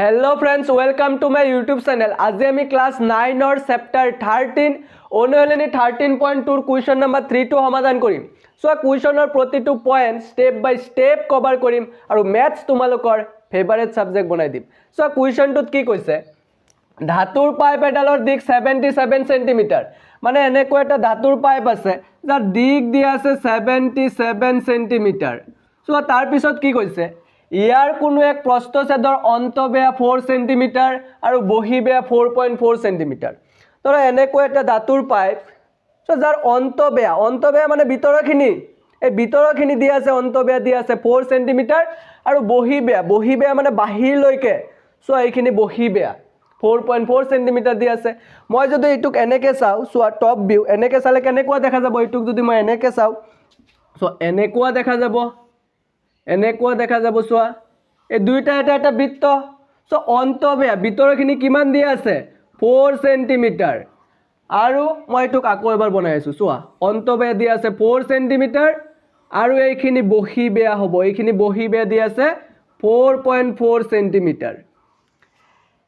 Hello friends welcome to my YouTube channel. आज आम class 9 और चैप्टर 13 অনুশীলনী 13.2 क्वेश्चन नंबर 3 टू समाधान करिम। सो क्वेश्चनर प्रतिटो point step by step cover करिम और मैथ्स तुम्हालोकर फेवरेट सब्जेक्ट बनाई दिम। सो क्वेश्चनटुत की কৈছে धातुर पाइप एडाলৰ दिक 77 सेंटीमिटार माने এনেকৈ এটা धातुर पाइप আছে যাৰ দিক দিয়া আছে 77 सेंटीमिटार। सो তাৰ পিছত কি কৈছে ইয়াৰ কোনো এক প্ৰস্থছেদৰ অন্তবেয়া 4 সেন্টিমিটাৰ আৰু বহিবেয়া 4.4 সেন্টিমিটাৰ। ধৰা এনেকৈ এটা ধাতুৰ পাইপ সো যাৰ অন্তবেয়া মানে ভিতৰখিনি এই ভিতৰখিনি দিয়া আছে অন্তবেয়া দিয়া আছে 4 সেন্টিমিটাৰ আৰু বহিবেয়া মানে বাহিৰলৈকে সো এইখিনি বহিবেয়া 4.4 সেন্টিমিটাৰ দিয়া আছে। মই যদি এইটুক এনেকৈ চাও সো টপ ভিউ এনেকৈ চালে কেনেকুৱা দেখা যাব এইটুক যদি মই এনেকৈ চাও সো এনেকুৱা দেখা যাব এনেকুৱা দেখা যাব। চোৱা এই দুইটা এটা বৃত্ত সো অন্তবেয়া ভিতৰখিনি কিমান দিয়া আছে 4 সেন্টিমিটাৰ আৰু মই এইটুক আকৌ এবাৰ বনাই আছো। চোৱা অন্তবেয়া দিয়া আছে 4 সেন্টিমিটাৰ আৰু এইখিনি বহিবেয়া হ'ব এইখিনি বহিবেয়া দিয়া আছে 4.4 সেন্টিমিটাৰ।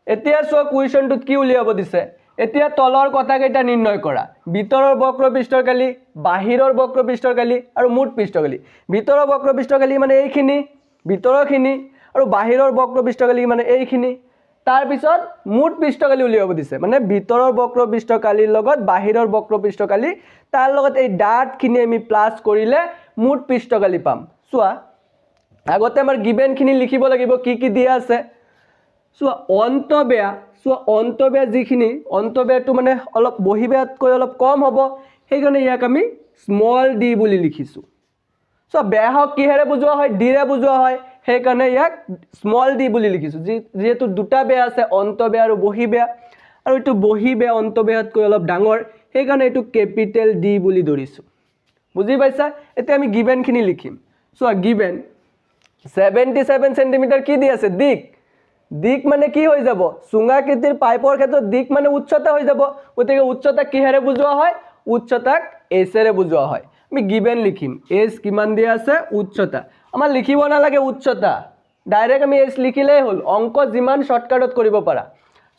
এতিয়া চোৱা কুৱেশ্যনটোত কি উলিয়াব দিছে এতিয়া তলৰ কথাকেইটা নিৰ্ণয় কৰা ভিতৰৰ বক্ৰপৃষ্ঠৰ কালি বাহিৰৰ বক্ৰপৃষ্ঠৰ কালি আৰু মুঠ পৃষ্ঠকালি। ভিতৰৰ বক্ৰপৃষ্ঠৰ কালি মানে এইখিনি ভিতৰৰখিনি আৰু বাহিৰৰ বক্ৰপৃষ্ঠৰ কালি মানে এইখিনি। তাৰ পিছত মুঠ পৃষ্ঠকালি উলিয়াব দিছে মানে ভিতৰৰ বক্ৰপৃষ্ঠৰ কালিৰ লগত বাহিৰৰ বক্ৰপৃষ্ঠৰ কালি তাৰ লগত এই ডাটখিনি আমি প্লাস কৰিলে মুঠ পৃষ্ঠকালি পাম। চোৱা আগতে আমাৰ গিভেনখিনি লিখিব লাগিব কি কি দিয়া আছে। চোৱা অন্তবেয়া যিখিনি অন্তবেয়াটো মানে অলপ বহিবেয়াতকৈ অলপ কম হ'ব সেইকাৰণে ইয়াক আমি স্মল ডি বুলি লিখিছো। সো বেয়াহক কিহেৰে বুজোৱা হয় ডিৰে বুজোৱা হয় সেইকাৰণে ইয়াক স্মল ডি বুলি লিখিছো। যেহেতু দুটা বেয়া আছে অন্তবেয়া আৰু বহিবেয়া আৰু এইটো বহিবেয়া অন্তবেয়াতকৈ অলপ ডাঙৰ সেইকাৰণে এইটো কেপিটেল ডি বুলি ধৰিছো। বুজি পাইছা? এতিয়া আমি গিভেনখিনি লিখিম। চোৱা গিভেন 77 সেন্টিমিটাৰ কি দি আছে দিক মানে কি হৈ যাব চুঙাকৃতিৰ পাইপৰ ক্ষেত্ৰত দিক মানে উচ্চতা হৈ যাব। গতিকে উচ্চতা কিহেৰে বুজোৱা হয় উচ্চতাক এচেৰে বুজোৱা হয়। আমি গিভেন লিখিম এচ কিমান দিয়া আছে উচ্চতা আমাৰ লিখিব নালাগে উচ্চতা ডাইৰেক্ট আমি এচ লিখিলেই হ'ল অংক যিমান শৰ্টকাটত কৰিব পাৰা।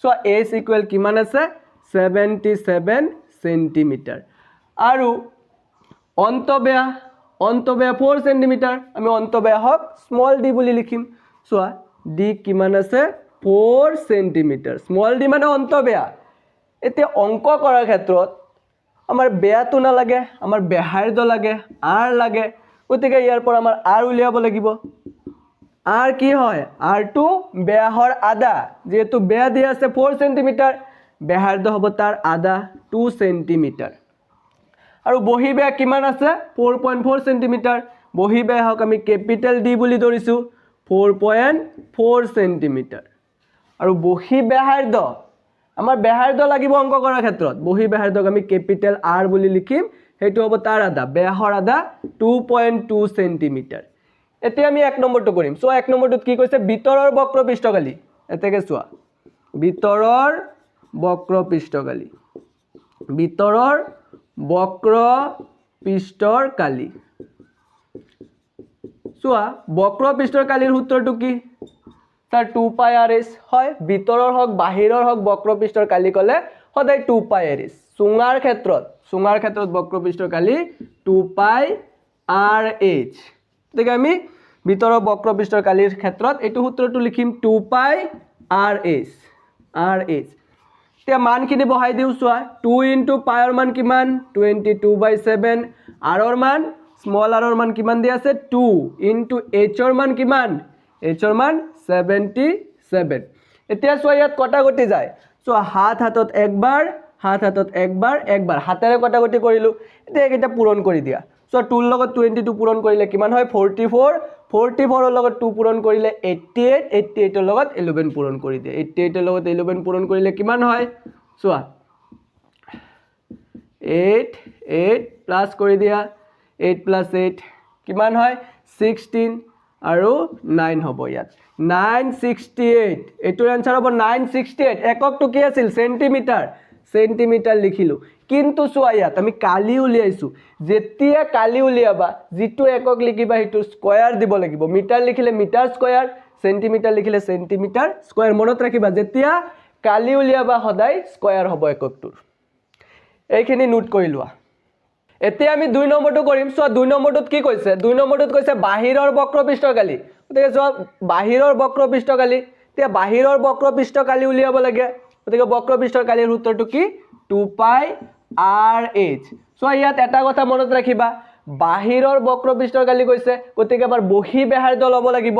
সো এচ ইকুৱেল কিমান আছে 77 সেন্টিমিটাৰ আৰু অন্তবেয়া 4 সেন্টিমিটাৰ আমি অন্তবেয়া হক স্মল ডি বুলি লিখিম। চোৱা ডি কিমান আছে 4 সেন্টিমিটাৰ স্মল ডি মানে অন্তবেয়া। এতিয়া অংক কৰাৰ ক্ষেত্ৰত আমাৰ বেয়াটো নালাগে আমাৰ বেহাৰ্ধ লাগে আৰ লাগে গতিকে ইয়াৰ পৰা আমাৰ আৰ উলিয়াব লাগিব। আৰ কি হয় আৰটো বেয়াহৰ আধা যেহেতু বেয়া দিয়া আছে 4 সেন্টিমিটাৰ বেহাৰ্ধ হ'ব তাৰ আধা 2 সেন্টিমিটাৰ আৰু বহিবেয়া কিমান আছে 4.4 সেন্টিমিটাৰ বহিবেয়া হক আমি কেপিটেল ডি বুলি ধৰিছো 4.4 সেন্টিমিটাৰ আৰু বহিবেহাৰ্ধ আমাৰ বেহাৰ্ধ লাগিব অংক কৰাৰ ক্ষেত্ৰত বহিবেহাৰ্ধক আমি কেপিটেল আৰ বুলি লিখিম সেইটো হ'ব তাৰ আধা বেয়াহৰ আধা 2.2 সেন্টিমিটাৰ। এতিয়া আমি এক নম্বৰটো কৰিম। সো এক নম্বৰটোত কি কৈছে ভিতৰৰ বক্ৰপৃষ্ঠকালি এতেকে চোৱা ভিতৰৰ বক্ৰপৃষ্ঠকালি চোৱা বক্ৰপৃষ্ঠৰ কালিৰ সূত্ৰটো কি তাৰ 2 পাই আৰ এচ হয় ভিতৰৰ হক বাহিৰৰ হক বক্ৰপৃষ্ঠৰ কালি কলে সদায় 2 পাই আৰ এচ চুঙাৰ ক্ষেত্ৰত বক্ৰপৃষ্ঠৰ কালি 2 পাই আৰ এইচ। গতিকে আমি ভিতৰৰ বক্ৰপৃষ্ঠৰ কালিৰ ক্ষেত্ৰত এইটো সূত্ৰটো লিখিম 2 পাই আৰ এইচ এতিয়া মানখিনি বহাই দিও। চোৱা 2 ইনটু পাইৰ মান কিমান 22/7 আৰৰ মান স্মল আৰৰ মান কিমান দিয়া আছে 2 ইনটু এইচৰ মান কিমান এইচৰ মান 77। এতিয়া চোৱা ইয়াত কটাকটি যায় চোৱা হাতত একবাৰ হাতেৰে কটাকটি কৰিলো এতিয়া এইটা পূৰণ কৰি দিয়া। সো 2 ৰ লগত 22 পূৰণ কৰিলে কিমান হয় 44 44 ৰ লগত 2 পূৰণ কৰিলে 88 88 ৰ লগত 11 পূৰণ কৰি দিয়া 88 ৰ লগত 11 পূৰণ কৰিলে কিমান হয় চোৱা 8 প্লাস কৰি দিয়া 8 + 8 কিমান হয় 16 আৰু 9 হ'ব ইয়াত 968 এটোৰ आंसर হ'ব 968 এককটো কি আছিল সেন্টিমিটাৰ লিখিলো। কিন্তু চোৱা ইয়াত আমি কালি উলিয়াইছো যেতিয়া কালি উলিয়াবা যিটো একক লিখিবা সেইটো স্কয়াৰ দিব লাগিব মিটাৰ লিখিলে মিটাৰ স্কয়াৰ সেন্টিমিটাৰ লিখিলে সেন্টিমিটাৰ স্কয়াৰ মনত ৰাখিবা যেতিয়া কালি উলিয়াবা সদায় স্কয়াৰ হ'ব এককটোৰ এইখিনি নোট কৰি লোৱা এতিয়া আমি 2 নম্বৰটো কৰিম সো 2 নম্বৰটোত কি কৈছে 2 নম্বৰটোত কৈছে বাহিৰৰ বক্ৰপৃষ্ঠ কালি গতিকে সো বাহিৰৰ বক্ৰপৃষ্ঠ কালি তে বাহিৰৰ বক্ৰপৃষ্ঠ কালি উলিয়াব লাগে গতিকে বক্ৰপৃষ্ঠৰ কালিৰ সূত্ৰটো কি 2 পাই rh সো ইয়াত এটা কথা মনত ৰাখিবা বাহিৰৰ বক্ৰপৃষ্ঠৰ কালি কৈছে গতিকে এবাৰ বহি ব্যাসাৰ্ধ ল'ব লাগিব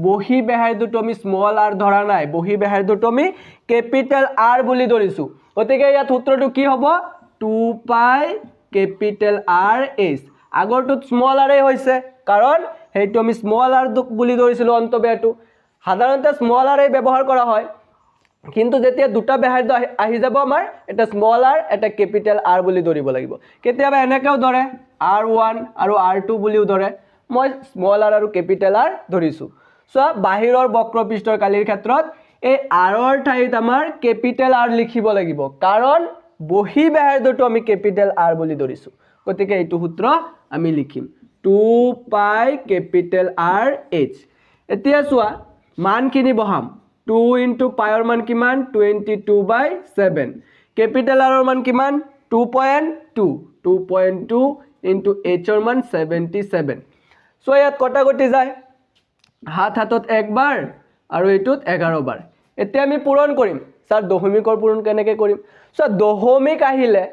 বহি ব্যাসাৰ্ধটো আমি স্মল r ধৰা নাই বহি ব্যাসাৰ্ধটো আমি ক্যাপিটেল R বুলি ধৰিছো গতিকে ইয়াত সূত্ৰটো কি হ'ব 2 পাই ক্যাপিটেল RH আগৰটোত স্মল r এ হৈছে কাৰণ হেইটো আমি স্মল r বুলি ধৰিছিলো অন্তব্যাটো সাধাৰণতে স্মল r এ ব্যৱহাৰ কৰা হয় কিন্তু যেতিয়া দুটা ব্যাসাৰ্ধ আহি যাব আমাৰ এটা স্মল r এটা ক্যাপিটেল R বুলি ধৰিব লাগিব কেতিয়াবা এনেকেও ধৰে R1 আৰু R2 বুলিও ধৰে মই স্মল r আৰু ক্যাপিটেল R ধৰিছো সো বাহিৰৰ বক্ৰপৃষ্ঠৰ কালিৰ ক্ষেত্ৰত এই r ৰ ঠাইত আমাৰ ক্যাপিটেল R লিখিব লাগিব কাৰণ বহি ব্যাসাৰ্ধটো আমি ক্যাপিটেল R বুলি ধৰিছো গতিকে এইটো সূত্ৰ আমি লিখিম 2 পাই ক্যাপিটেল RH এতিয়া চোৱা মানখিনি বহাম 2 into pi ৰ মান কিমান 22/7 ক্যাপিটেল R ৰ মান কিমান 2.2 into h ৰ মান 77 সো ইয়াত কটাকটি যায় হাত হাতত একবাৰ আৰু এইটোত 11 বাৰ এতিয়া আমি পূৰণ কৰিম স্যাৰ দশমিকৰ পূৰণ কেনেকৈ কৰিম সো দশমিক আহিলে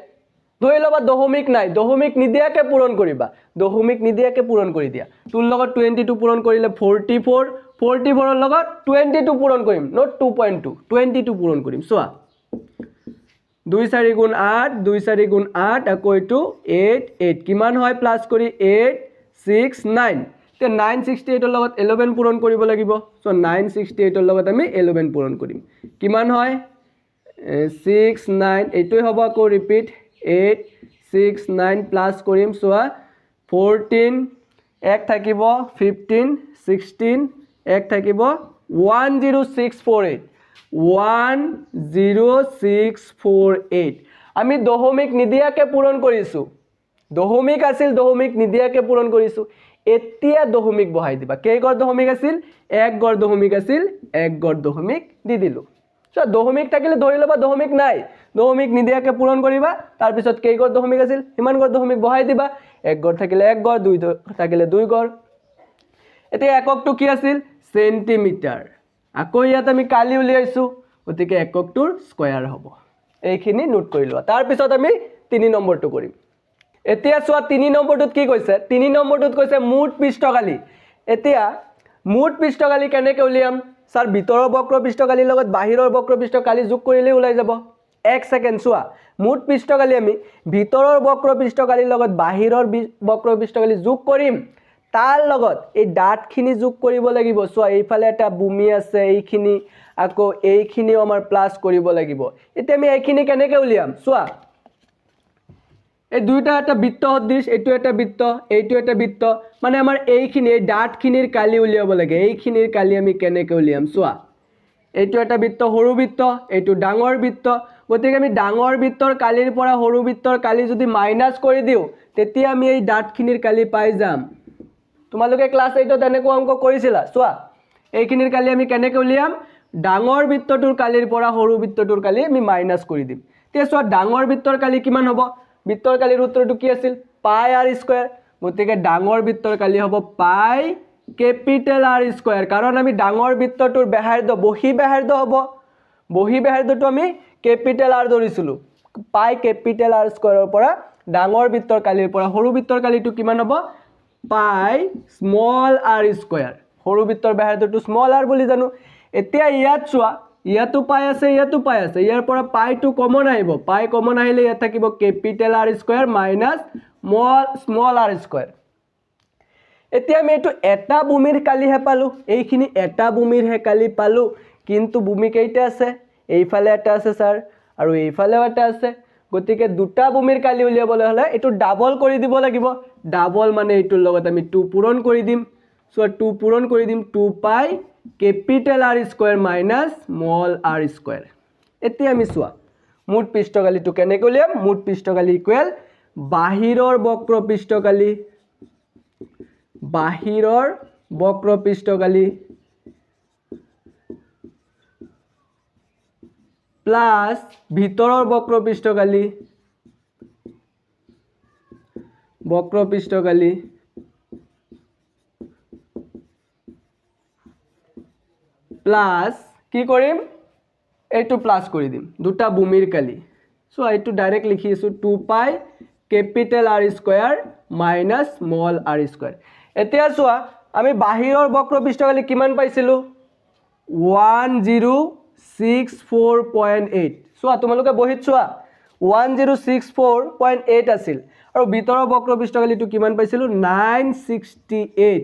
ধৰি লবা দশমিক নাই দশমিক নিদিয়াকে পূৰণ কৰিবা দশমিক নিদিয়াকে পূৰণ কৰি দিয়া তোৰ লগত 22 পূৰণ কৰিলে 44 44 ৰ লগত 22 পূৰণ কৰিম নট 2.2 22 পূৰণ কৰিম চোৱা 2 4 গুণ 8 2 4 গুণ 8 আকৌ এইটো 8 8 কিমান হয় প্লাস কৰি 8 6 9 তে 968 ৰ লগত 11 পূৰণ কৰিব লাগিব সো 968 ৰ লগত আমি 11 পূৰণ কৰিম কিমান হয় 6 9 এইটোই হ'ব আকৌ ৰিপিট 8 6 9 প্লাস কৰিম সোয়া 14 এক থাকিব 15 16 এক থাকিব 10648 10648 আমি দশমিক নিদিয়াকে পূৰণ কৰিছো দশমিক আছিল দশমিক নিদিয়াকে পূৰণ কৰিছো এতিয়া দশমিক বহাই দিবা কেই গড় দশমিক আছিল এক গড় দশমিক আছিল এক গড় দশমিক দি দিলো সো দশমিক থাকিলে ধৰি লবা দশমিক নাই দশমিক নিদিয়াকে পূৰণ কৰিবা তাৰ পিছত কেই গড় দশমিক আছিল হিমান গড় দশমিক বহাই দিবা এক গড় থাকিলে এক গড় দুই থাকিলে দুই গড় এতিয়া এককটো কি আছিল সেন্টিমিটাৰ আকৌ ইয়াত আমি কালি উলিয়াইছো গতিকে এককটোৰ স্কয়াৰ হ'ব এইখিনি নোট কৰি লোৱা তাৰ পিছত আমি 3 নম্বৰটো কৰিম এতিয়া চোৱা 3 নম্বৰটোত কি কৈছে 3 নম্বৰটোত কৈছে মুঠ পৃষ্ঠকালি এতিয়া মুঠ পৃষ্ঠকালি কেনেকৈ উলিয়াম স্যাৰ ভিতৰৰ বক্ৰপৃষ্ঠকালিৰ লগত বাহিৰৰ বক্ৰপৃষ্ঠকালি যোগ কৰিলে ওলাই যাব 1 সেকেন্ড চোৱা মুঠ পৃষ্ঠকালি আমি ভিতৰৰ বক্ৰপৃষ্ঠকালিৰ লগত বাহিৰৰ বক্ৰপৃষ্ঠকালি যোগ কৰিম তাৰ লগত এই ডাটখিনি যোগ কৰিব লাগিব চোৱা এইফালে এটা ভূমি আছে এইখিনি আকৌ এইখিনিও আমাৰ প্লাস কৰিব লাগিব এতিয়া আমি এইখিনি কেনেকৈ উলিয়াম চোৱা এই দুইটা এটা বৃত্ত সদৃশ এইটো এটা বৃত্ত এইটো এটা বৃত্ত মানে আমাৰ এইখিনি এই ডাটখিনিৰ কালি উলিয়াব লাগে এইখিনিৰ কালি আমি কেনেকৈ উলিয়াম চোৱা এইটো এটা বৃত্ত সৰু বৃত্ত এইটো ডাঙৰ বৃত্ত গতিকে আমি ডাঙৰ বৃত্তৰ কালিৰ পৰা সৰু বৃত্তৰ কালি যদি মাইনাস কৰি দিও তেতিয়া আমি এই ডাটখিনিৰ কালি পাই যাম তোমালোকে ক্লাস 8 ত এনেকুৱা অংক কৰিছিলা চোৱা এইখিনিৰ কালি আমি কেনেকৈ উলিয়াম ডাঙৰ বৃত্তটোৰ কালিৰ পৰা সৰু বৃত্তটোৰ কালি আমি মাইনাস কৰি দিম তে চোৱা ডাঙৰ বৃত্তৰ কালি কিমান হ'ব বৃত্তৰ কালিৰ সূত্ৰটো কি আছিল পাই r স্কয়াৰ গতিকে ডাঙৰ বৃত্তৰ কালি হ'ব পাই ক্যাপিটেল R স্কয়াৰ কাৰণ আমি ডাঙৰ বৃত্তটোৰ ব্যাসাৰ্ধ বহি ব্যাসাৰ্ধ হ'ব বহি ব্যাসাৰ্ধটো আমি ক্যাপিটেল R ধৰিছিলো পাই ক্যাপিটেল R স্কয়াৰৰ পৰা ডাঙৰ বৃত্তৰ কালিৰ পৰা সৰু বৃত্তৰ কালিটো কিমান হ'ব পাই স্মল r স্কয়াৰ সৰু বৃত্তৰ ব্যাসাৰ্ধটো স্মল r বুলি জানো এতিয়া ইয়াত চোৱা ইয়াতো পাই আছে ইয়াৰ পৰা পাইটো কমন আহিব পাই কমন আহিলে ইয়াত থাকিব capital R square minus small r square এতিয়া আমি এটো এটা ভূমিৰ কালিহে পালো এইখিনি এটা ভূমিৰ হে কালি পালো কিন্তু ভূমি কেইটা আছে এইফালে এটা আছে স্যাৰ আৰু এইফালেও এটা আছে গতিকে দুটা ভূমিৰ কালি উলিয়াবলৈ হলে এটো ডাবল কৰি দিব লাগিব ডাবল মানে এটোৰ লগত আমি 2 পূৰণ কৰি দিম সো 2 পূৰণ কৰি দিম 2 পাই capital R square minus small r square এতিয়া আমি চোৱা মুঠ পৃষ্ঠকালিটো কেনেকৈ উলিয়াম মুঠ পৃষ্ঠকালি ইকুৱেল বাহিৰৰ বক্ৰপৃষ্ঠকালি প্লাছ ভিতৰৰ বক্ৰপৃষ্ঠকালি প্লাছ কি কৰিম এইটো প্লাছ কৰি দিম দুটা ভূমিৰ কালি সো এইটো ডাইৰেক্ট লিখি আছো 2 পাই capital R square minus small r square এতিয়া চোৱা আমি বাহিৰৰ বক্ৰপৃষ্ঠকালি কিমান পাইছিলো 1064.8 চোৱা তোমালোকে বহিত চোৱা 1064.8 আছিল আৰু ভিতৰৰ বক্ৰপৃষ্ঠকালিটো কিমান পাইছিলো 968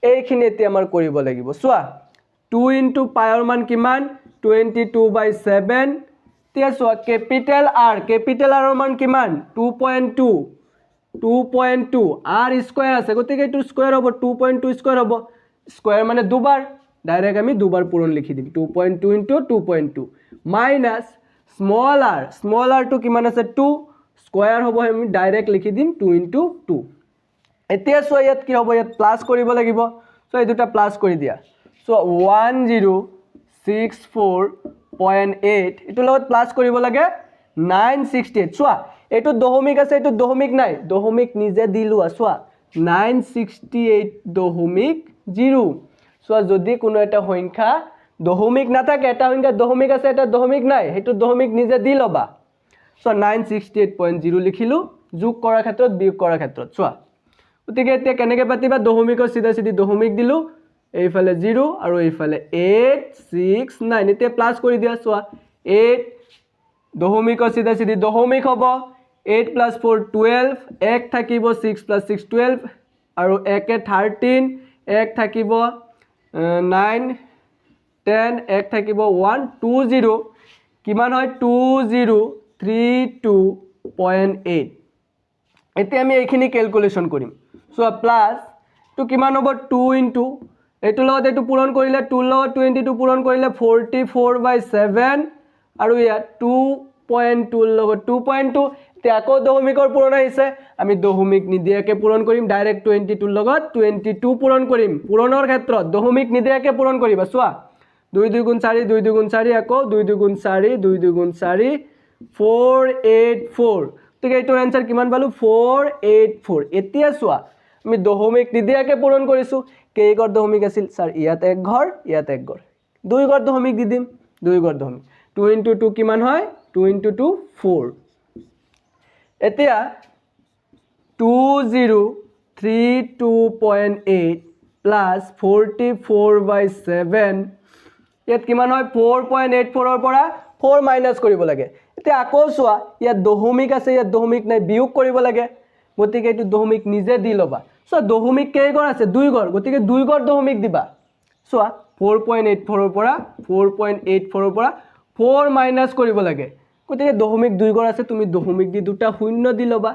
এইখিনি এতিয়া আমাৰ কৰিব লাগিব চোৱা 2 into পাইৰ মান কিমান 22/7 তিয়া চোৱা কেপিটেল R ৰ মান কিমান 2.2 r স্কয়াৰ আছে গতিকে এটো স্কয়াৰ হ'ব 2.2 স্কয়াৰ হ'ব স্কয়াৰ মানে দুবাৰ ডাইৰেক্ট আমি দুবাৰ পূৰণ লিখি দিম 2.2 into 2.2 মাইনাস স্মল r টো কিমান আছে 2 স্কয়াৰ হ'ব আমি ডাইৰেক্ট লিখি দিম 2 into 2 এতিয়া সো ইয়াত কি হ'ব ইয়াত প্লাস কৰিব লাগিব সো এই দুটা প্লাস কৰি দিয়া সো 1064.8 এটো লগত প্লাস কৰিব লাগে 968 চোৱা এটো দশমিক আছে এটো দশমিক নাই দশমিক নিজে দিলু চোৱা 968 দশমিক 0 চোৱা যদি কোনো এটা সংখ্যা দশমিক না থাকে এটা সংখ্যা দশমিক আছে এটা দশমিক নাই হেতু দশমিক নিজে দি লবা সো 968.0 লিখিলু যোগ কৰাৰ ক্ষেত্ৰত বিয়োগ কৰাৰ ক্ষেত্ৰত চোৱা গতিকে এতিয়া কেনেকৈ পাতিবা দশমিকৰ সিধা সিধি দশমিক দিলু এইফালে 0 আৰু এইফালে 869 এতিয়া প্লাস কৰি দিয়া চোৱা 8 দশমিকৰ সিধা সিধি দশমিক হ'ব 8 + 4 12 এক থাকিব 6 + 6 12 আৰু 1 13 এক থাকিব 9 10 এক থাকিব 1 20 কিমান হয় 2032.8 এতিয়া আমি এইখিনি ক্যালকুলেশন কৰিম সো প্লাস টু কিমান হ'ব 2 into এটো লগত এটো পূৰণ কৰিলে 2 লগত 22 পূৰণ কৰিলে 44/7 আৰু ইয়াত 2.2 লগত 2.2 তে আকৌ দশমিকৰ পূৰণ আহিছে আমি দশমিক নিদিয়াকে পূৰণ কৰিম ডাইৰেক্ট 22 লগত 22 পূৰণ কৰিম পূৰণৰ ক্ষেত্ৰত দশমিক নিদিয়াকে পূৰণ কৰিবা চোৱা 2 2 গুণ 4 2 2 গুণ 4 আকৌ 2 2 গুণ 4 2 2 গুণ 4 484 ঠিক এইটোৰ आंसर কিমান পালো 484 এতিয়া চোৱা আমি দশমিক নিদিয়াকে পূৰণ কৰিছো কেইগৰ দশমিক আছিল স্যাৰ ইয়াত এক ঘৰ ইয়াত এক ঘৰ দুই ঘৰ দশমিক দি দিম দুই ঘৰ দশমিক 2 into 2 কিমান হয় 2 into 2 4 এতিয়া 2032.8 plus 44/7 ইয়াত কিমান হয় 4.84 ৰ পৰা 4 মাইনাস কৰিব লাগে এতিয়া আকৌ চোৱা ইয়াত দশমিক আছে ইয়াত দশমিক নাই বিয়োগ কৰিব লাগে গতিকে এটো দশমিক নিজে দি লবা সো দশমিক কেইগৰ আছে দুই ঘৰ গতিকে দুই ঘৰ দশমিক দিবা চোৱা 4.84 ৰ পৰা 4 মাইনাস কৰিব লাগে গতিকে দশমিক দুই ঘৰ আছে তুমি দশমিক দি দুটা শূন্য দি লবা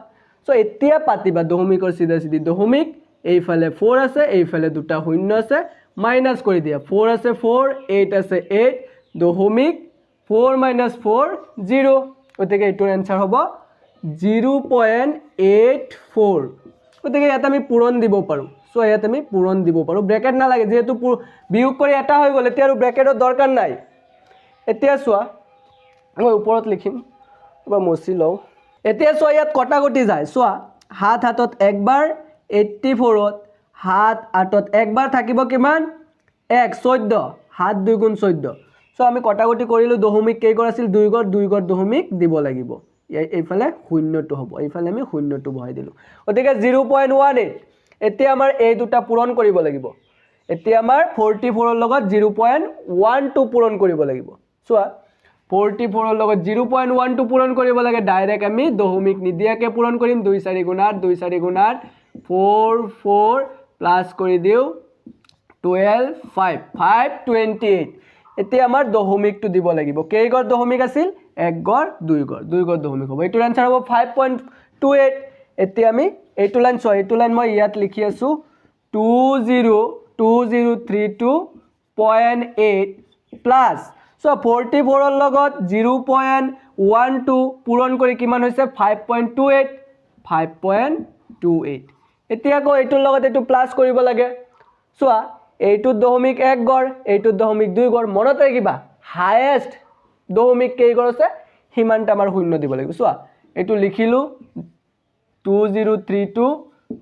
সো এতিয়া পাতিবা দশমিকৰ সিধা সিধি দশমিক এইফালে 4 আছে এইফালে দুটা শূন্য আছে মাইনাস কৰি দিয়া 4 আছে 4 8 আছে 8 দশমিক 4 - 4 0 গতিকে এটোৰ आंसर হ'ব 0.84 গতিকে ইয়াত আমি পূৰণ দিব পাৰো সো ইয়াত আমি পূৰণ দিব পাৰো ব্ৰেকেট না লাগে যেহেতু বিয়োগ কৰি এটা হৈ গ'ল এতিয়া আৰু ব্ৰেকেটৰ দৰকাৰ নাই এতিয়া চোৱা মই ওপৰত লিখিম বা মচি লও এতিয়া চোৱা ইয়াত কটাকটি যায় চোৱা হাত হাতত একবাৰ 84ত হাত আটত একবাৰ থাকিব কিমান 1 14 হাত 2 গুণ 14 সো আমি কটাকটি কৰিলো দশমিক কেইগৰ আছিল দুই ঘৰ দশমিক দিব লাগিব এইফালে শূন্যটো হ'ব এইফালে আমি শূন্যটো বহাই দিলো গতিকে 0.18 এতিয়া আমাৰ এই দুটা পূৰণ কৰিব লাগিব এতিয়া আমাৰ 44 ৰ লগত 0.12 পূৰণ কৰিব লাগিব চোৱা 44 ৰ লগত 0.12 পূৰণ কৰিব লাগে ডাইৰেক্ট আমি দশমিক নিদিয়াকে পূৰণ কৰিম 2 4 গুণ 8 2 4 গুণ 8 4 4 প্লাস কৰি দিও 12 5 528 এতিয়া আমাৰ দশমিকটো দিব লাগিব কেইগৰ দশমিক আছিল এক গৰ দুই গৰ দশমিক হ'ব এটোৰ आंसर হ'ব 5.28 এতিয়া আমি এইটো লাইন চোৱা এইটো লাইন মই ইয়াত লিখি আছো 2032.8 প্লাস সো 44 ৰ লগত 0.12 পূৰণ কৰি কিমান হৈছে 5.28 এতিয়া আকৌ এইটোৰ লগত এইটো প্লাস কৰিব লাগে চোৱা এইটো দশমিক এক গড় এইটো দশমিক দুই গড় মনত ৰাখিবা হাইয়েস্ট দশমিক কেইঘৰ আছে সিমানটা আমাৰ শূন্য দিব লাগিব চোৱা এইটো লিখিলোঁ 2032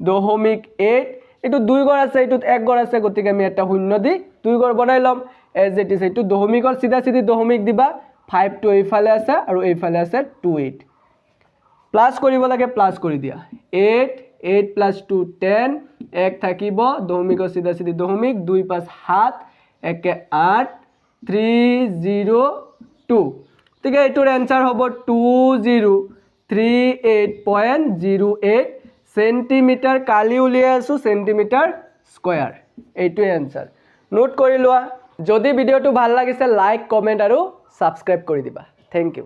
দশমিক 8 এইটো 2 ঘৰ আছে এইটোত 1 ঘৰ আছে গতিকে আমি এটা শূন্য দি 2 ঘৰ বনাই লম এজ ইট ইজ এইটো দশমিকৰ চিধা চিধি দশমিক দিবা 5 টো এইফালে আছে আৰু এইফালে আছে 28 প্লাস কৰিব লাগে প্লাস কৰি দিয়া 8 8 plus 2 10 1 থাকিব দশমিকৰ চিধা চিধি দশমিক 2 5 7 1 8 302 ঠিক আছে এটোৰ आंसर হ'ব 2038.08 সেন্টিমিটাৰ কালি উলিয়াই আছো সেন্টিমিটাৰ স্কয়াৰ এইটোই आंसर নোট কৰি লোৱা যদি ভিডিওটো ভাল লাগিছে লাইক কমেন্ট আৰু সাবস্ক্ৰাইব কৰি দিবা থ্যাংক ইউ